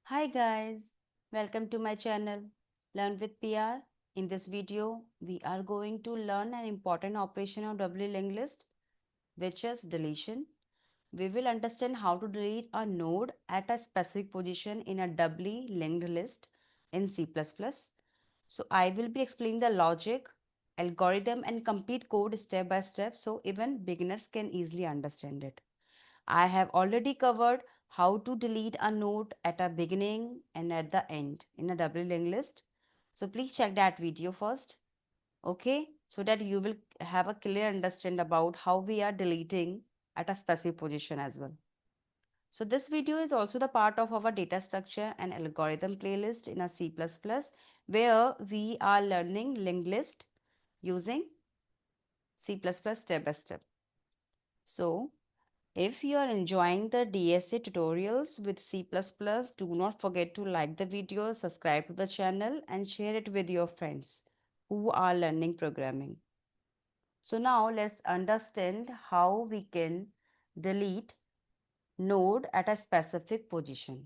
Hi guys, welcome to my channel Learn with PR. In this video, we are going to learn an important operation of doubly linked list, which is deletion. We will understand how to delete a node at a specific position in a doubly linked list in C++. So I will be explaining the logic, algorithm and complete code step by step so even beginners can easily understand it. I have already covered how to delete a node at a beginning and at the end in a doubly linked list. So please check that video first, okay? So that you will have a clear understand about how we are deleting at a specific position as well. So this video is also the part of our data structure and algorithm playlist in a C++ where we are learning linked list using C++ step by step. So if you are enjoying the DSA tutorials with C++, do not forget to like the video, subscribe to the channel and share it with your friends who are learning programming. So now let's understand how we can delete node at a specific position.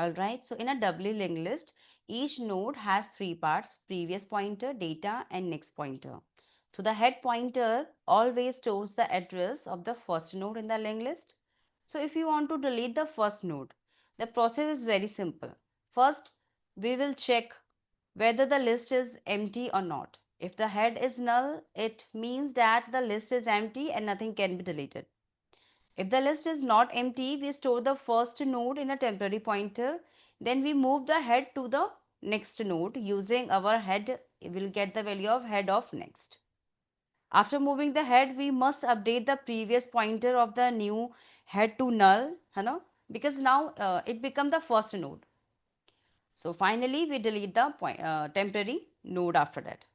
Alright, so in a doubly linked list, each node has three parts: previous pointer, data and next pointer. So the head pointer always stores the address of the first node in the linked list. So if you want to delete the first node, the process is very simple. First, we will check whether the list is empty or not. If the head is null, it means that the list is empty and nothing can be deleted. If the list is not empty, we store the first node in a temporary pointer. Then we move the head to the next node using our head. We'll get the value of head of next. After moving the head, we must update the previous pointer of the new head to null, because now it becomes the first node. So finally, we delete the temporary node after that.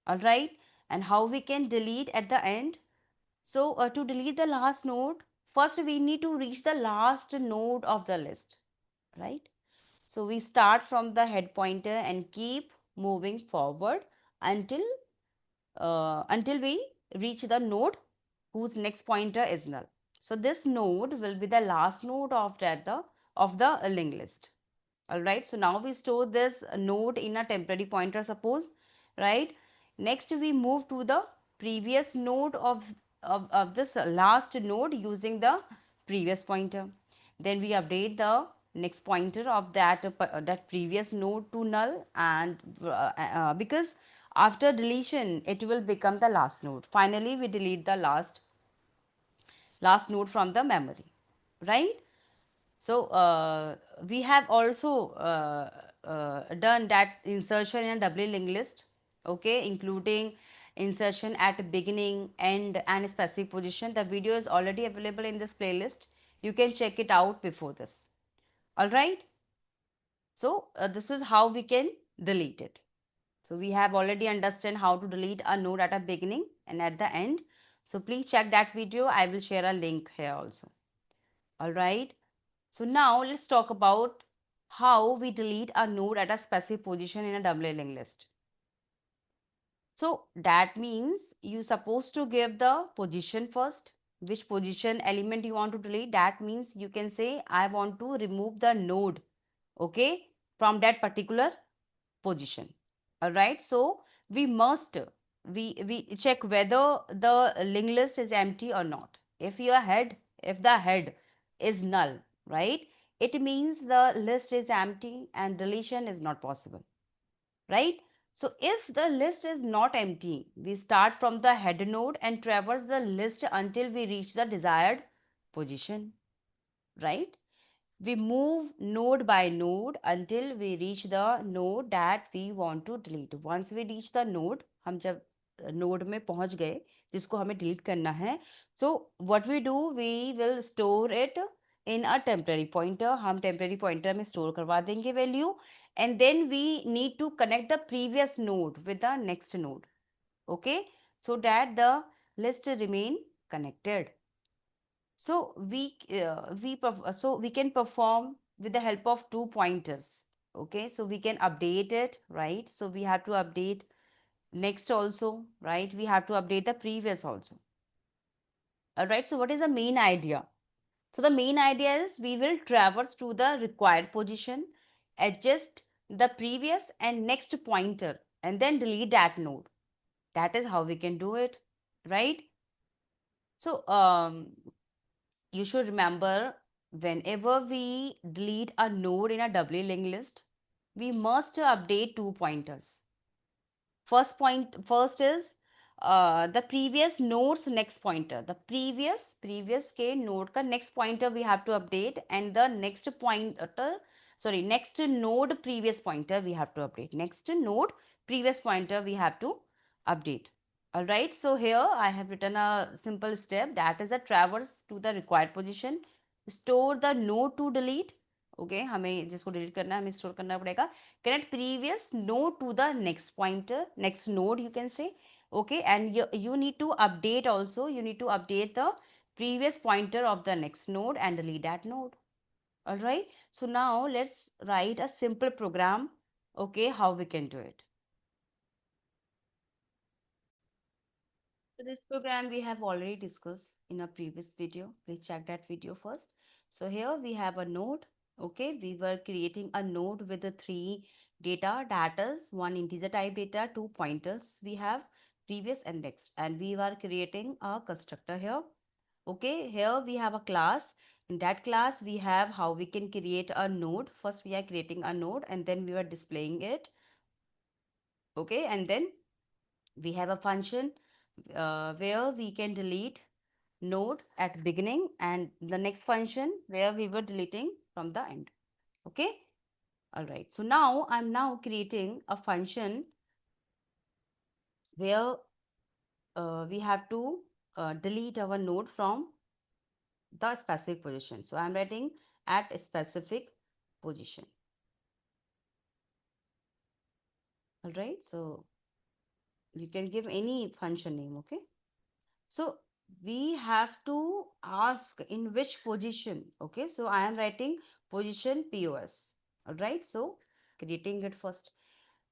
All right. And how we can delete at the end? So to delete the last node, first we need to reach the last node of the list, right? So we start from the head pointer and keep moving forward until until we reach the node whose next pointer is null. So this node will be the last node of the linked list. All right, so now we store this node in a temporary pointer, suppose, right? Next we move to the previous node of this last node using the previous pointer. Then we update the next pointer of that previous node to null, and because after deletion it will become the last node. Finally we delete the last node from the memory, right? So we have also done that insertion in a doubly linked list, okay, including insertion at beginning, end, and specific position. The video is already available in this playlist. You can check it out before this. All right. So this is how we can delete it. So we have already understand how to delete a node at a beginning and at the end. So please check that video. I will share a link here also. All right. So now let's talk about how we delete a node at a specific position in a doubly linked list. So that means you supposed to give the position first, which position element you want to delete. That means you can say I want to remove the node, okay, from that particular position. All right. So we must we check whether the linked list is empty or not. If the head is null, right, it means the list is empty and deletion is not possible, right? So if the list is not empty, we start from the head node and traverse the list until we reach the desired position, right? We move node by node until we reach the node that we want to delete. Once we reach the node, हम जब node में पहुंच गए जिसको हमें delete करना है, so what we do, we will store it in a temporary pointer. हम temporary pointer में store करवा देंगे value, and then we need to connect the previous node with the next node, okay, so that the list remain connected. So we can perform with the help of two pointers. Okay, so we can update it, right? So we have to update next also, right? We have to update the previous also. All right. So what is the main idea? So the main idea is we will traverse to the required position, adjust the previous and next pointer, and then delete that node. That is how we can do it, right? So you should remember, whenever we delete a node in a doubly linked list, we must update two pointers. First is the previous node's next pointer. The previous के node का next pointer we have to update, and the next pointer, sorry, next node previous pointer we have to update. Next node previous pointer we have to update. All right. So here I have written a simple step, that is a traverse to the required position, store the node to delete. Okay हमें जिसको delete करना है हमें store करना पड़ेगा, connect previous node to the next pointer, next node you can say. Okay, and you need to update also, you need to update the previous pointer of the next node and delete that node. All right, so now let's write a simple program. Okay, how we can do it. So this program we have already discussed in a previous video. Please check that video first. So here we have a node. Okay, we were creating a node with the three data, that is one integer type data, two pointers we have, previous and next, and we were creating a constructor here. Okay, here we have a class. In that class we have how we can create a node. First we are creating a node and then we were displaying it. Okay, and then we have a function where we can delete node at beginning, and the next function where we were deleting from the end. Okay, all right, so now I'm now creating a function where we have to delete our node from the specific position. So I'm writing at a specific position. All right, so you can give any function name. Okay, so we have to ask in which position. Okay, so I am writing position POS. All right, so creating it first.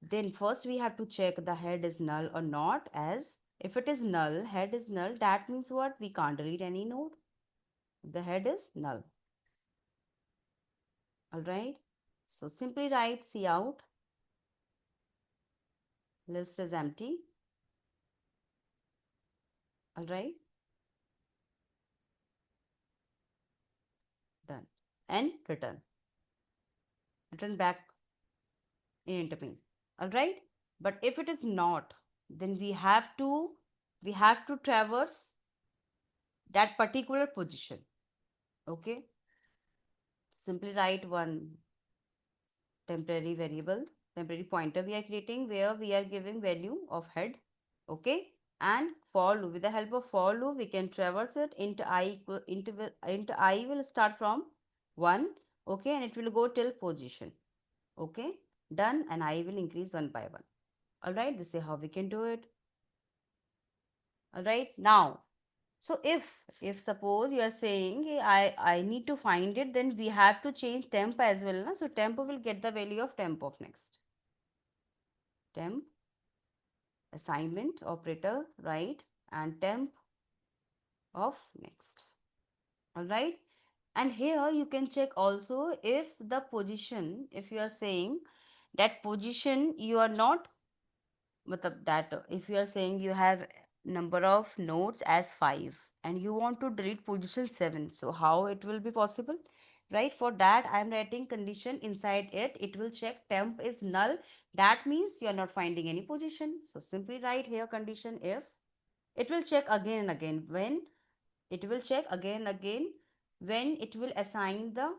Then first we have to check the head is null or not, as if it is null, head is null, that means what? We can't read any node. The head is null. All right, so simply write cout list is empty. All right, done, and return back in interpret. All right, but if it is not, then we have to traverse that particular position. Okay, simply write one temporary variable, temporary pointer we are creating, where we are giving value of head. Okay, and for loop, with the help of for loop we can traverse it into into I will start from 1. Okay, and it will go till position. Okay, done, and I will increase one by one. All right, this is how we can do it. All right, now, so if suppose you are saying, "Hey, I need to find it," then we have to change temp as well, na? So temp will get the value of temp of next. Temp assignment operator, right, and temp of next. All right, and here you can check also if the position, if you are saying that position you are not, that if you are saying you have number of nodes as 5 and you want to delete position 7, so how it will be possible, right? For that I am writing condition inside it. It will check temp is null, that means you are not finding any position. So simply write here condition if. It will check again and again when it will check again and again when it will assign the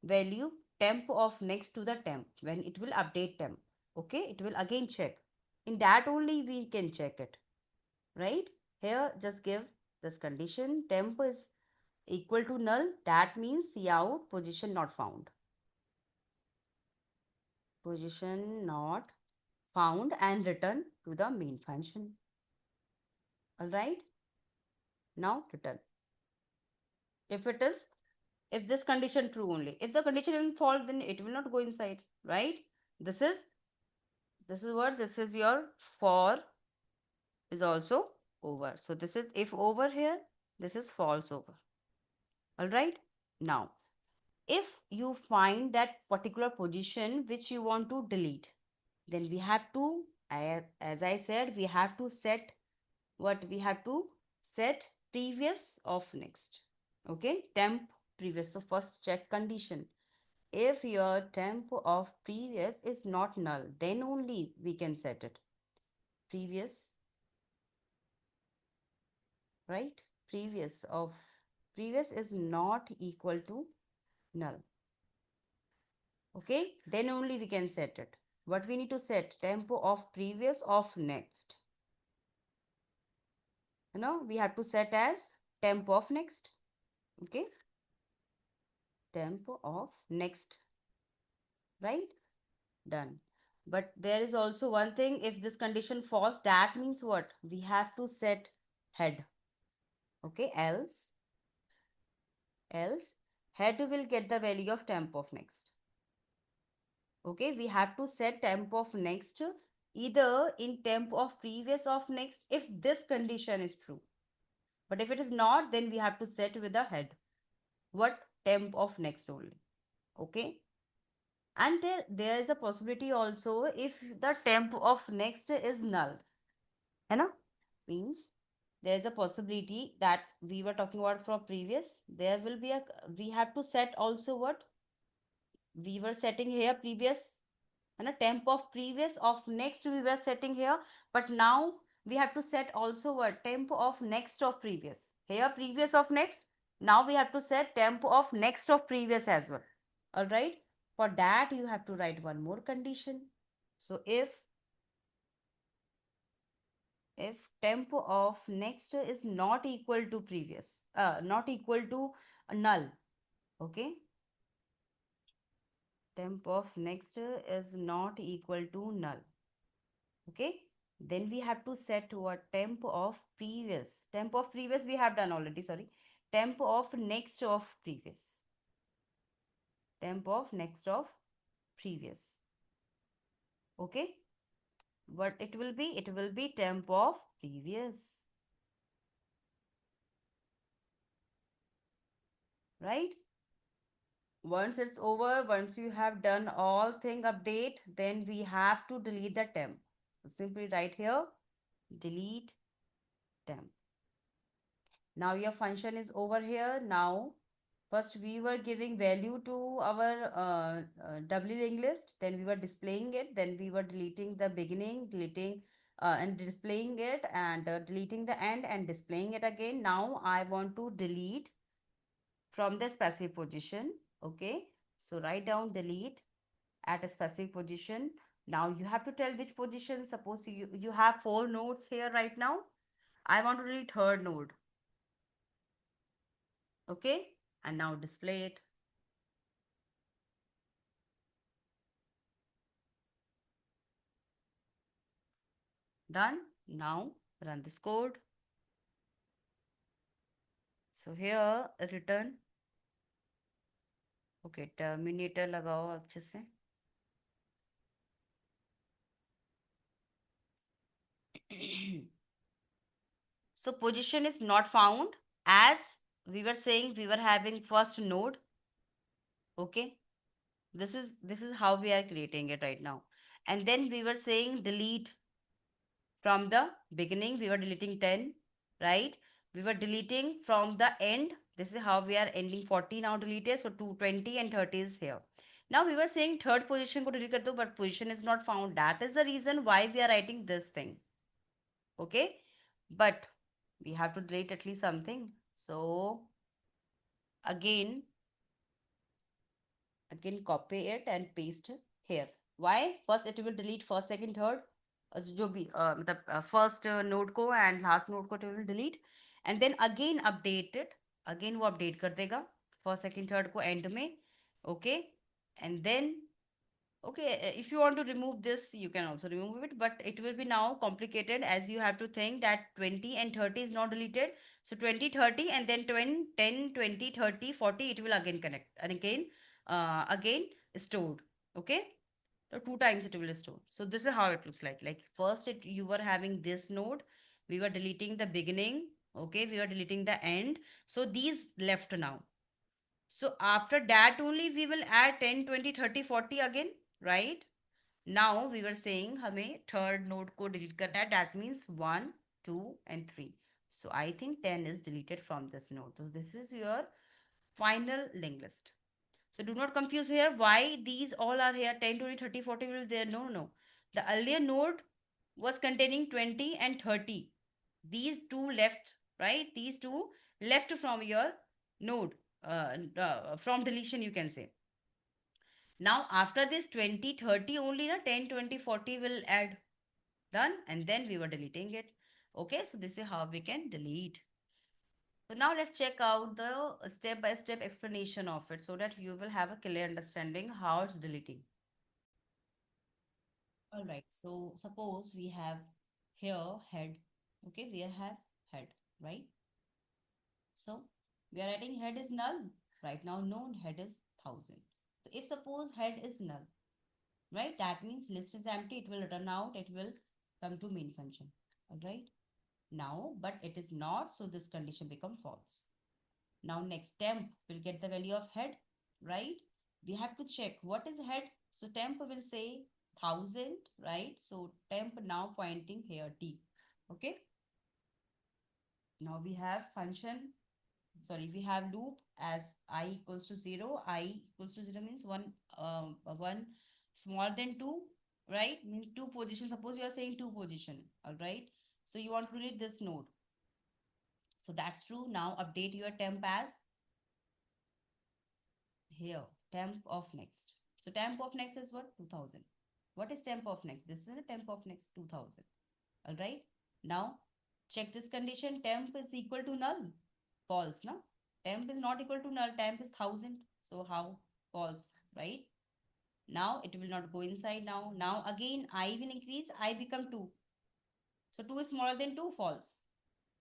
value temp of next to the temp, when it will update temp. Okay, it will again check. In that only we can check it, right? Here just give this condition temp is equal to null, that means cout position not found. Position not found, and return to the main function. All right, now return. If it is, if this condition true only, if the condition is false, then it will not go inside, right? This is what, this is your for is also over. So this is if over here, this is false over. All right, Now, if you find that particular position which you want to delete, then we have to, as I said, we have to set what we have to set previous of next. Okay, temp previous. So first check condition. If your temp of previous is not null, then only we can set it. Previous, right? Previous is not equal to null. Okay, then only we can set it. What we need to set? Temp of previous of next. We have to set as temp of next. Okay, temp of next, right? Done. But there is also one thing, if this condition false, that means what? We have to set head. Okay, else head will get the value of temp of next. Okay, we have to set temp of next either in temp of previous of next if this condition is true. But if it is not, then we have to set with the head. What? Temp of next only. Okay. And there is a possibility also if the temp of next is null. You know, means there is a possibility that we were talking about from previous. There will be we have to set also what? We were setting here previous and a temp of previous of next we were setting here, but now we have to set also what? Temp of next of previous. Here previous of next, now we have to set temp of next of previous as well. All right, for that you have to write one more condition. So if temp of next is not equal to previous, not equal to null. Okay, temp of next is not equal to null. Okay, then we have to set what? Temp of previous. Temp of previous we have done already, sorry. Temp of next of previous. Temp of next of previous. Okay, what it will be? It will be temp of previous, right? Once it's over, once you have done all thing update, then we have to delete the temp. So simply write here, delete temp. Now your function is over here. Now first we were giving value to our doubly linked list, then we were displaying it, then we were deleting the beginning, deleting and displaying it, and deleting the end and displaying it again. Now I want to delete from the specific position. Okay, so write down delete at a specific position. Now you have to tell which position. Suppose you have 4 nodes here right now. I want to delete third node. Okay, and now display it. Done. Now run this code. So here return. Okay, terminator लगाओ अच्छे से. So position is not found, as we were saying we were having first node. Okay, this is how we are creating it right now. And then we were saying delete from the beginning. We were deleting 10, right? We were deleting from the end. This is how we are ending 40 now deleted. So 220 and 30 is here. Now we were saying third position ko delete kar do, but position is not found. That is the reason why we are writing this thing. Okay, but we have to delete at least something. So again copy it and paste here. Why? First it will delete first, second, third, जो भी मतलब first node को and last node को it will delete, and then again update it. Again वो update कर देगा first, second, third को end में. Okay, and then okay, if you want to remove this, you can also remove it, but it will be now complicated, as you have to think that 20 and 30 is not deleted. So 20, 30, and then 20, 10, 20, 30, 40, it will again connect and again stored. Okay, so 2 times it will store. So this is how it looks like first you were having this node, we were deleting the beginning. Okay, we were deleting the end. So these left now. So after that only we will add 10, 20, 30, 40 again, right? Now we were saying हमें third node को delete करना है. That means 1, 2 and 3. So I think 10 is deleted from this node. So this is your final linked list. So do not confuse here why these all are here 10, 20, 30, 40 will there. No, no. The earlier node was containing 20 and 30. These two left, right? These two left from your node, from deletion you can say. Now after this 20, 30 only, na 10, 20, 40 will add. Done. And then we were deleting it. Okay, so this is how we can delete. So now let's check out the step-by-step explanation of it so that you will have a clear understanding how it's deleting. All right, so suppose we have here head. Okay, we have head, right? So we are writing head is null. Right now known head is 1000. So if suppose head is null, right? That means list is empty. It will return out. It will come to main function. All right. Now, but it is not. So this condition become false. Now next temp will get the value of head, right? We have to check what is head. So temp will say 1000, right? So temp now pointing here t. Okay. Now we have function. Sorry, we have loop as I equals to 0. I equals to 0 means one smaller than 2, right? Means 2 position. Suppose you are saying 2 position, all right? So you want to read this node. So that's true. Now update your temp as here, temp of next. So temp of next is what? 2000. What is temp of next? This is a temp of next 2000. All right. Now check this condition. Temp is equal to null. False, no? Temp is not equal to null. Temp is 1000. So how? False, right? Now it will not go inside now. Now again I will increase. I become 2. So 2 is smaller than 2. False.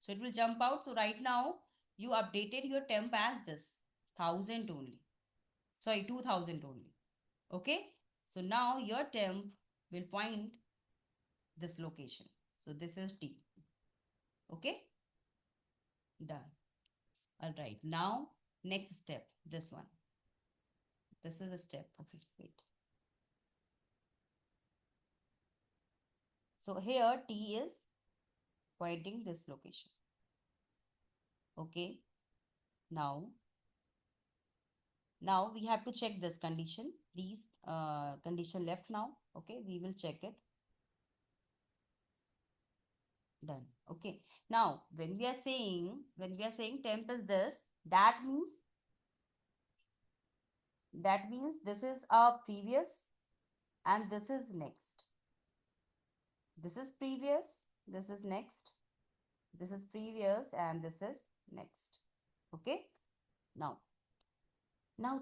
So it will jump out. So right now you updated your temp as this 1000 only. Sorry, 2000 only. Okay. So now your temp will point this location. So this is T. Okay. Done. All right. Now next step. This one. This is a step. Okay. Wait. So here T is pointing this location. Okay. Now we have to check this condition. These condition left now. Okay. We will check it. Done. Okay. Now when we are saying temp is this, that means this is our previous and this is next. This is previous, this is next, this is previous and this is next. Okay. Now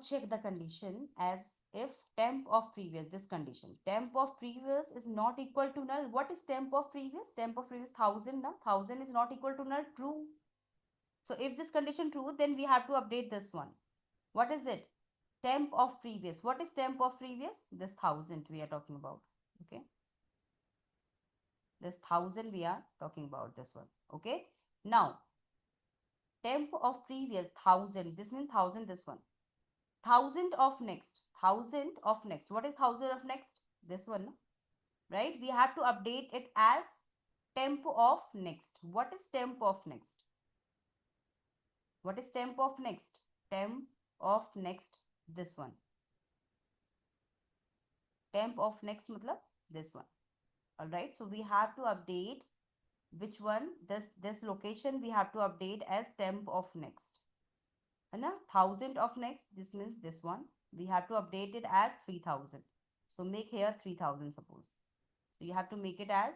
check the condition as if temp of previous, this condition, temp of previous is not equal to null. What is temp of previous? Temp of previous 1000. Now 1000 is not equal to null. True. So if this condition true, then we have to update this one. What is it? Temp of previous. What is temp of previous? This 1000 we are talking about. Okay. This 1000 we are talking about this one. Okay. Now, temp of previous 1000. This means 1000 this one. 1000 of next. 1000 of next. What is 1000 of next? This one. No? Right. We have to update it as temp of next. What is temp of next? What is temp of next? Temp of next. This one. Temp of next matlab this one. All right. So we have to update which one? This location we have to update as temp of next. And 1000 of next. This means this one. We have to update it as 3000. So make here 3000 suppose. So you have to make it as,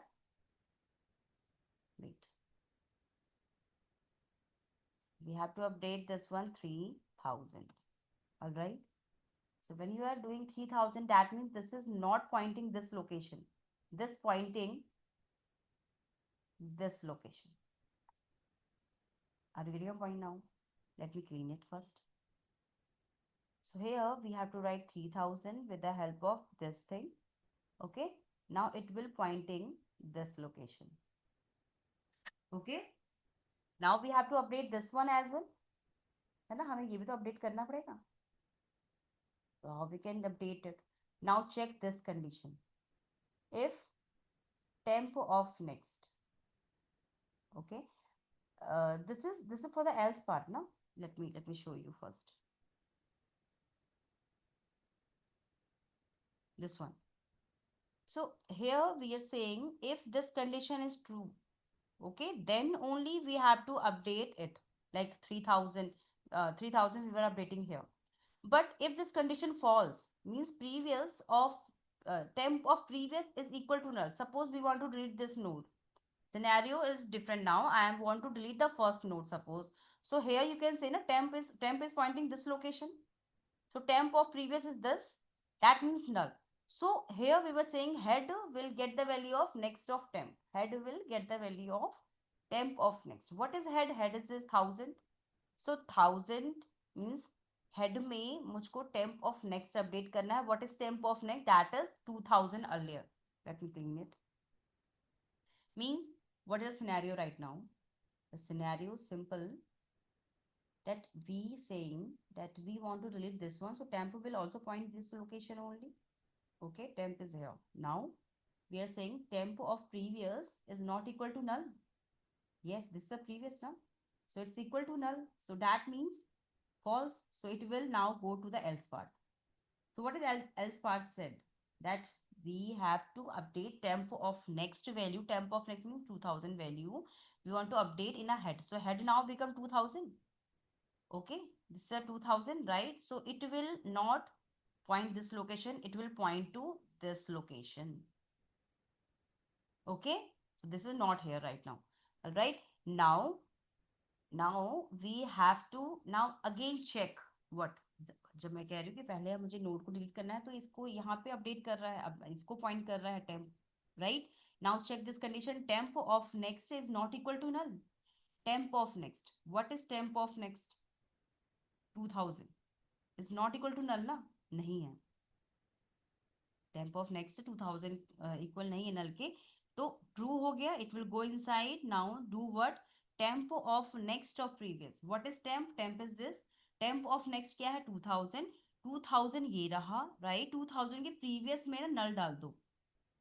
wait. We have to update this one 3000. All right. So when you are doing 3000, that means this is not pointing this location. This pointing this location. Are you getting a point now? Let me clean it first. So here we have to write 3000 with the help of this thing. Okay. Now it will pointing this location. Okay. Now we have to update this one as well. है ना, हमें ये भी तो update करना पड़ेगा. So how we can update it? Now check this condition. If temp of next, okay, this is for the else part, no? Let me show you first. This one. So here we are saying if this condition is true, okay, then only we have to update it, like 3000, 3000 we were updating here. But if this condition false, means previous of temp of previous is equal to null. Suppose we want to delete this node. Scenario is different now. I am want to delete the first node, suppose. So here you can say na temp is pointing this location. So temp of previous is this. That means null. So here we were saying head will get the value of next of temp. Head will get the value of temp of next. What is head? Head is this 1000. So 1000 means head में मुझको temp of next update करना है. What is temp of next? That is 2000 earlier. Let me bring it. Means what is the scenario right now? The scenario is simple, that we saying that we want to delete this one. So temp will also point this location only. Okay, temp is here. Now we are saying temp of previous is not equal to null. Yes, this is the previous now. So it's equal to null. So that means false. So it will now go to the else part. So what is else part said? That we have to update temp of next value. Temp of next means 2000 value. We want to update in a head. So head now become 2000. Okay, this is a 2000, right? So it will not point this location. It will point to this location. Okay, so this is not here right now. All right, now we have to now again check what. जब मैं कह रही हूँ कि पहले अब मुझे node को डिलीट करना है, तो इसको यहाँ पे अपडेट कर रहा है, अब इसको पॉइंट कर रहा है temp, right. Now check this condition. Temp of next is not equal to null. Temp of next, what is temp of next? 2000 is not equal to null ना, नहीं है. टेम्प ऑफ नेक्स्ट 2000 इक्वल नहीं है नल के. तो true हो गया. It will go inside. Now do what? Temp of next of previous. What is temp? Temp is this. Temp of next क्या है? 2000. 2000 ये रहा, राइट. 2000 के प्रीवियस में ना नल डाल दो.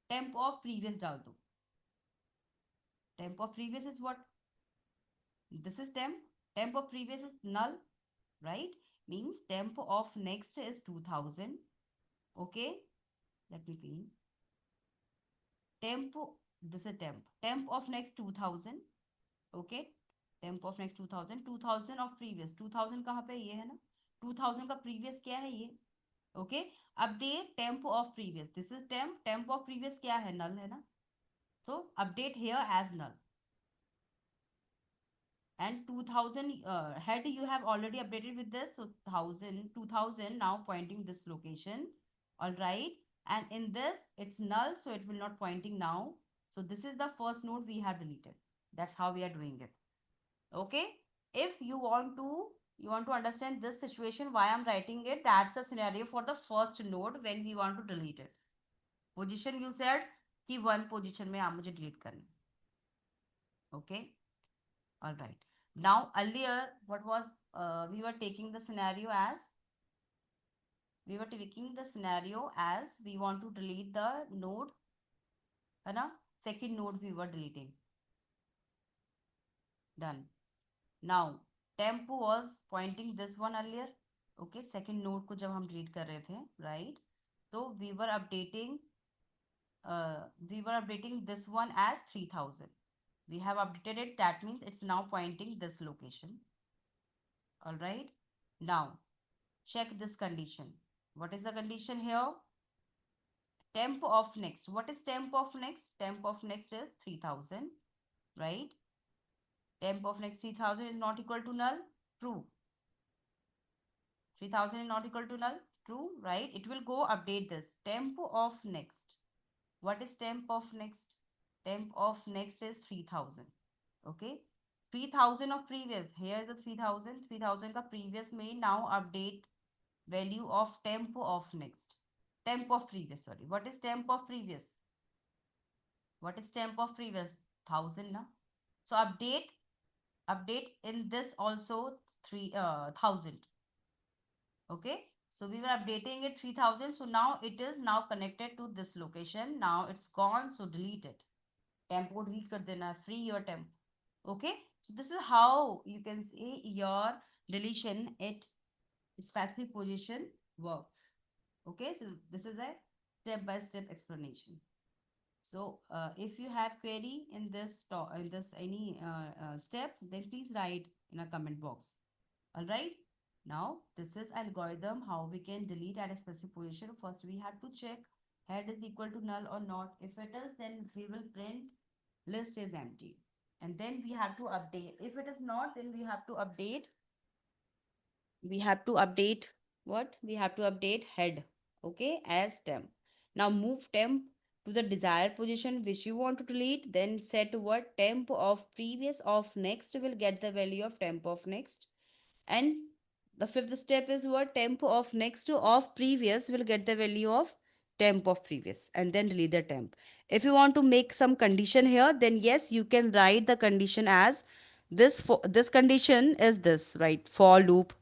टेम्प ऑफ प्रीवियस डाल दो. Temp of previous is what? This is temp. Temp of previous is null, right? Means temp of next is 2000. Okay, let me clean. Temp, this is temp. Temp of next 2000. Okay, temp of next 2000. 2000 of previous. 2000 कहाँ पे? ये है ना. 2000 का previous क्या है? ये. Okay, update temp of previous. This is temp. Temp of previous क्या है? Null है ना. So update here as null. And 2000 head you have already updated with this. So 2000 now pointing this location. All right. And in this it's null, so it will not pointing now. So this is the first node we have deleted. That's how we are doing it. Okay. If you want to understand this situation, why I'm writing it, that's the scenario for the first node when we want to delete it. Position you said कि one position में आप मुझे delete करना. Okay. All right. Now earlier what was we were taking the scenario as we want to delete the node, है ना. Second node we were deleting. Done. Now temp was pointing this one earlier. Okay, second node को जब हम delete कर रहे थे, right? So we were updating this one as 3000. We have updated it. That means it's now pointing this location. All right. Now check this condition. What is the condition here? Temp of next. What is temp of next? Temp of next is 3000, right? Temp of next 3000 is not equal to null. True. 3000 is not equal to null. True, right? It will go update this. Temp of next. What is temp of next? Temp of next is 3000. Okay. 3000 of previous. Here is the 3000. 3000 का previous में now update value of temp of next. Temp of previous, sorry. What is temp of previous? What is temp of previous? 1000 na. So update in this also 3,000. Okay, so we were updating it 3,000. So now it is now connected to this location. Now it's gone. So delete it. Temp को delete कर देना. Free your temp. Okay, so this is how you can see your deletion at specific position works. Okay, so this is a step by step explanation. So if you have query in this any step, then please write in a comment box. All right. Now this is algorithm how we can delete at a specific position. First we have to check head is equal to null or not. If it is, then we will print list is empty. And then we have to update. If it is not, then we have to update. We have to update what? We have to update head, okay, as temp. Now move temp to the desired position which you want to delete. Then set what? Temp of previous of next will get the value of temp of next. And the fifth step is what? Temp of next of previous will get the value of temp of previous, and then delete the temp. If you want to make some condition here, then yes, you can write the condition as this. For this condition is this, right? For loop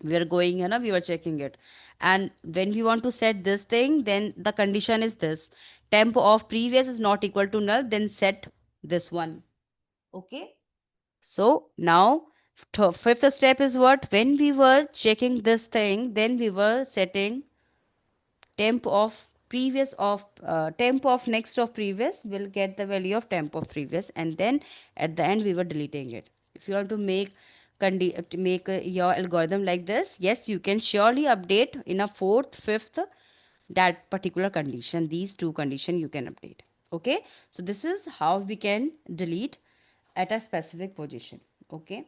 we are going, we were checking it, and when we want to set this thing, then the condition is this: temp of previous is not equal to null, then set this one. Okay, so now fifth step is what? When we were checking this thing, then we were setting temp of previous of temp of next of previous will get the value of temp of previous, and then at the end we were deleting it. If you want to make your algorithm like this, yes, you can surely update in a fourth, fifth, that particular condition. These two condition you can update. Okay, so this is how we can delete at a specific position. Okay,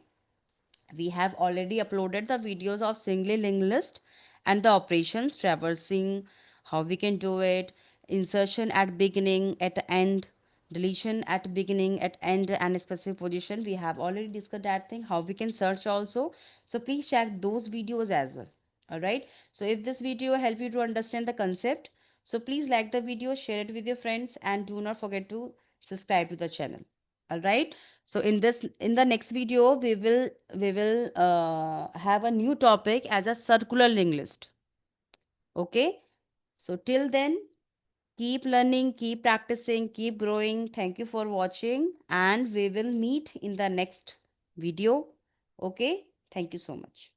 we have already uploaded the videos of singly linked list and the operations traversing, how we can do it, insertion at beginning, at end, deletion at beginning, at end, and a specific position. We have already discussed that thing, how we can search also. So please check those videos as well. All right, so if this video helped you to understand the concept, so please like the video, share it with your friends, and do not forget to subscribe to the channel. All right, so in the next video we will have a new topic as a circular linked list. Okay, so till then, keep learning, keep practicing, keep growing. Thank you for watching, and we will meet in the next video. Okay, thank you so much.